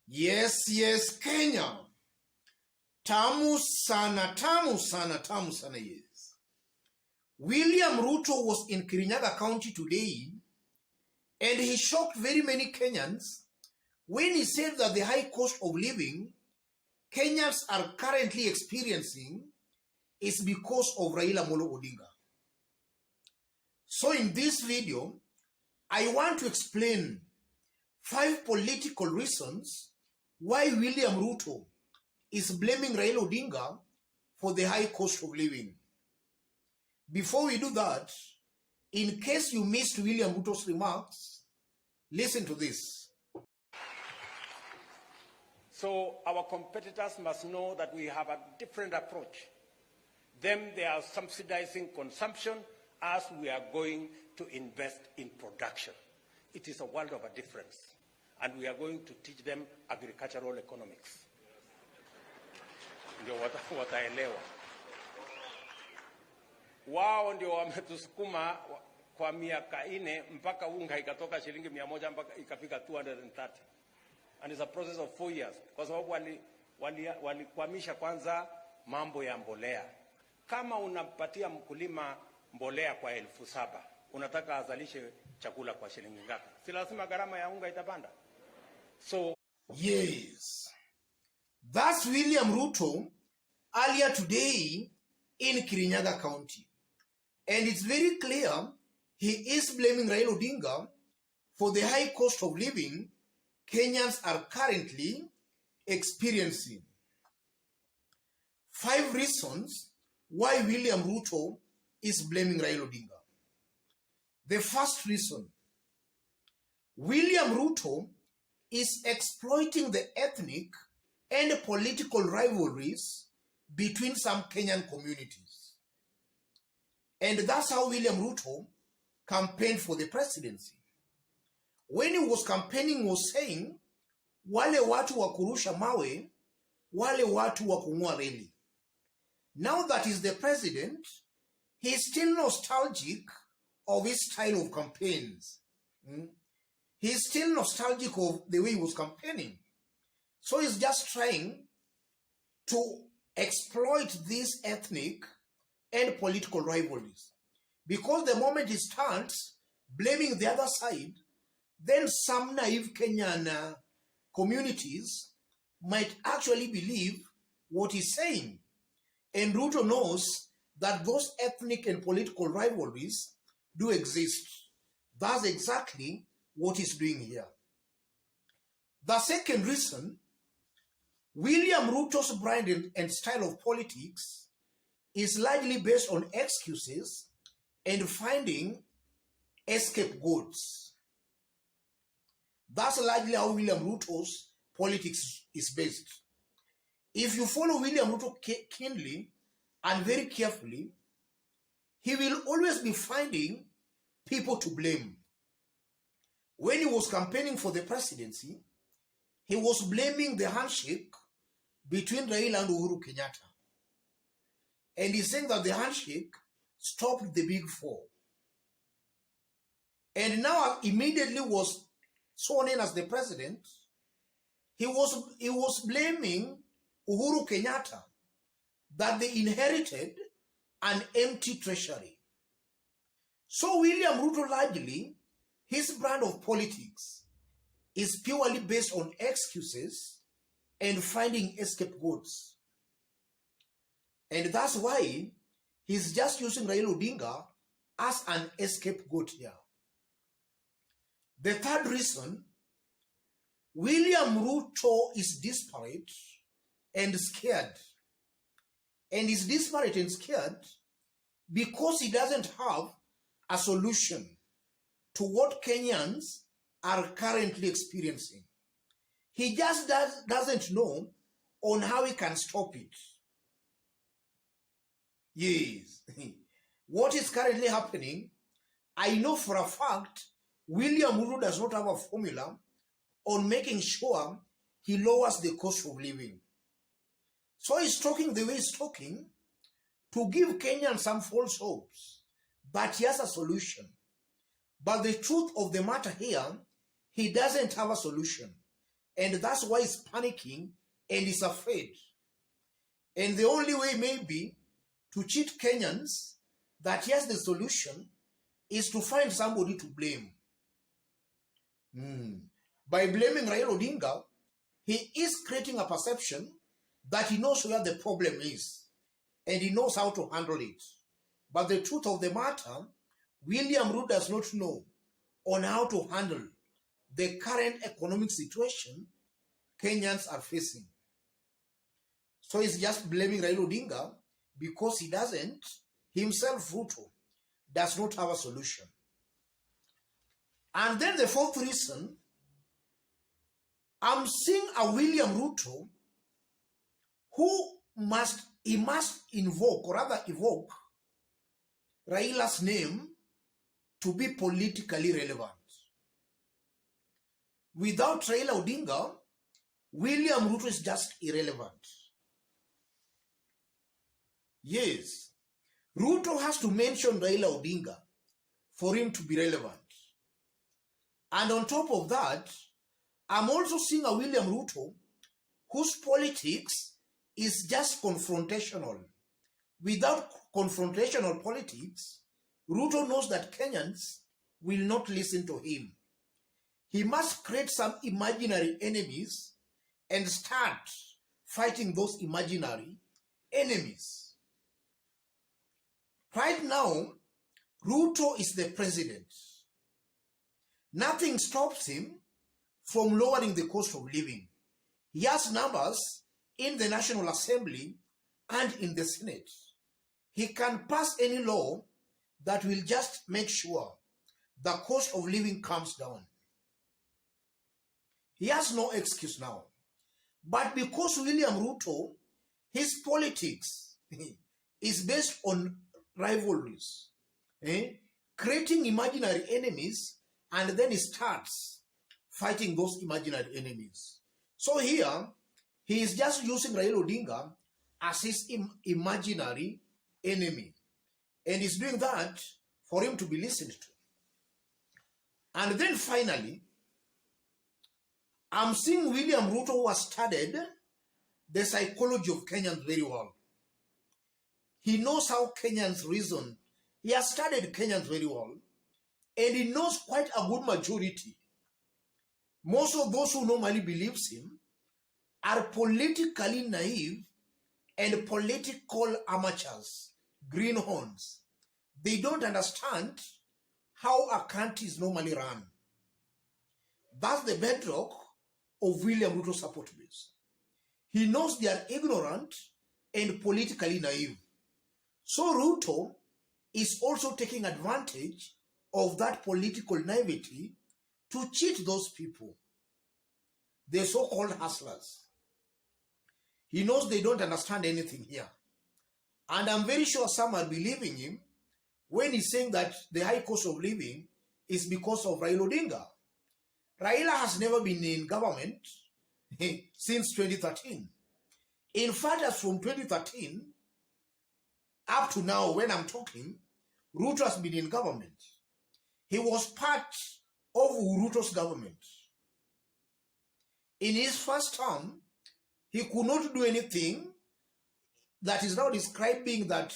Yes, Kenya. Tamu sana, yes. William Ruto was in Kirinyaga County today, and he shocked very many Kenyans when he said that the high cost of living Kenyans are currently experiencing is because of Raila Odinga. So in this video, I want to explain 5 political reasons why William Ruto is blaming Raila Odinga for the high cost of living. Before we do that, in case you missed William Ruto's remarks, listen to this. So our competitors must know that we have a different approach. Them, they are subsidizing consumption as we are going to invest in production. It is a world of a difference. And we are going to teach them agricultural economics. Ndio wataelewa. Wao ndio wametusukuma kwa miaka 4 mpaka unga ikatoka shilingi 100 mpaka ikafika 230. And it's a process of 4 years. Kwa sababu walikwamisha kwanza mambo ya mbolea. Kama unapatia mkulima mbolea kwa 7,000, unataka azalishe chakula kwa shilingi ngapi? Si lazima gharama ya unga itapanda. So yes, that's William Ruto earlier today in Kirinyaga County. And it's very clear he is blaming Raila Odinga for the high cost of living Kenyans are currently experiencing. 5 reasons why William Ruto is blaming Raila Odinga. The first reason, William Ruto is exploiting the ethnic and political rivalries between some Kenyan communities. And that's how William Ruto campaigned for the presidency. When he was campaigning, he was saying, wale watu wa kurusha mawe, wale watu wa kung'oa reli. Now that he's the president, he's still nostalgic of his style of campaigns. He's still nostalgic of the way he was campaigning. So he's just trying to exploit these ethnic and political rivalries. Because the moment he starts blaming the other side, then some naive Kenyan communities might actually believe what he's saying. And Ruto knows that those ethnic and political rivalries do exist. That's exactly what he's doing here. The second reason, William Ruto's brand and style of politics is largely based on excuses and finding scapegoats. That's largely how William Ruto's politics is based. If you follow William Ruto keenly and very carefully, he will always be finding people to blame. When he was campaigning for the presidency, he was blaming the handshake between Raila and Uhuru Kenyatta. And he's saying that the handshake stopped the Big Four. And now immediately was sworn in as the president, he was blaming Uhuru Kenyatta that they inherited an empty treasury. So William Ruto largely, his brand of politics is purely based on excuses and finding scapegoats. And that's why he's just using Raila Odinga as an scapegoat here. The third reason, William Ruto is desperate and scared. And he's desperate and scared because he doesn't have a solution to what Kenyans are currently experiencing. He just doesn't know on how he can stop it. Yes. What is currently happening, I know for a fact, William Ruto does not have a formula on making sure he lowers the cost of living. So he's talking the way he's talking to give Kenyans some false hopes that he has a solution. But the truth of the matter here, he doesn't have a solution. and that's why he's panicking and he's afraid. And the only way maybe to cheat Kenyans that he has the solution is to find somebody to blame. By blaming Raila Odinga, he is creating a perception that he knows where the problem is and he knows how to handle it. But the truth of the matter, William Ruto does not know on how to handle the current economic situation Kenyans are facing. So he's just blaming Raila Odinga because he doesn't, himself, Ruto, does not have a solution. And then the fourth reason, I'm seeing a William Ruto who must invoke, or rather evoke, Raila's name to be politically relevant. Without Raila Odinga, William Ruto is just irrelevant. Yes, Ruto has to mention Raila Odinga for him to be relevant. And on top of that, I'm also seeing a William Ruto whose politics is just confrontational. Without confrontational politics, Ruto knows that Kenyans will not listen to him. He must create some imaginary enemies and start fighting those imaginary enemies. Right now, Ruto is the president. Nothing stops him from lowering the cost of living. He has numbers in the National Assembly and in the Senate. He can pass any law that will just make sure the cost of living comes down. He has no excuse now. But because William Ruto, his politics is based on rivalries, creating imaginary enemies, and then he starts fighting those imaginary enemies. So here, he is just using Raila Odinga as his imaginary enemy. And he's doing that for him to be listened to. And then finally, I'm seeing William Ruto, who has studied the psychology of Kenyans very well. He knows how Kenyans reason. He has studied Kenyans very well. And he knows quite a good majority. Most of those who normally believes him are politically naive and political amateurs, greenhorns. They don't understand how a country is normally run. That's the bedrock of William Ruto's support base. He knows they are ignorant and politically naive. So Ruto is also taking advantage of that political naivety to cheat those people, the so-called hustlers. He knows they don't understand anything here. And I'm very sure some are believing him when he's saying that the high cost of living is because of Raila Odinga. Raila has never been in government since 2013. In fact, as from 2013 up to now, when I'm talking, Ruto has been in government. He was part of Ruto's government. In his first term, he could not do anything that is now describing that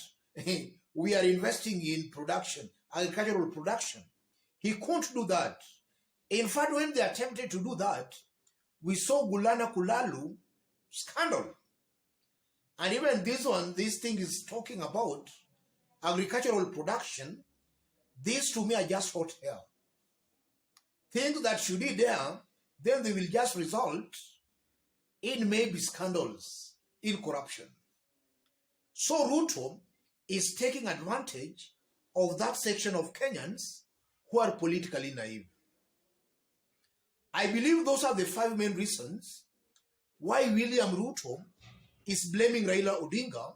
we are investing in production, agricultural production. He couldn't do that. In fact, when they attempted to do that, we saw Gulana Kulalu scandal. And even this thing is talking about agricultural production. These to me are just hot air. Things that should be there, then they will just result in maybe scandals, in corruption. So Ruto is taking advantage of that section of Kenyans who are politically naive. I believe those are the 5 main reasons why William Ruto is blaming Raila Odinga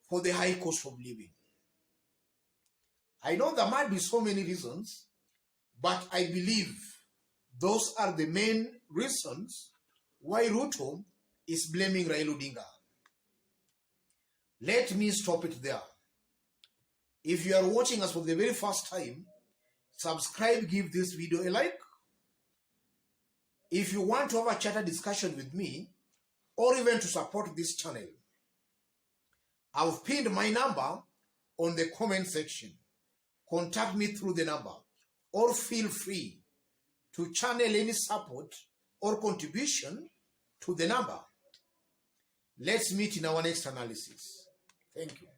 for the high cost of living. I know there might be so many reasons, but I believe those are the main reasons why Ruto is blaming Raila Odinga. Let me stop it there. If you are watching us for the very first time, subscribe, give this video a like. If you want to have a chat discussion with me, or even to support this channel, I've pinned my number on the comment section. Contact me through the number, or feel free to channel any support or contribution to the number. Let's meet in our next analysis. Thank you.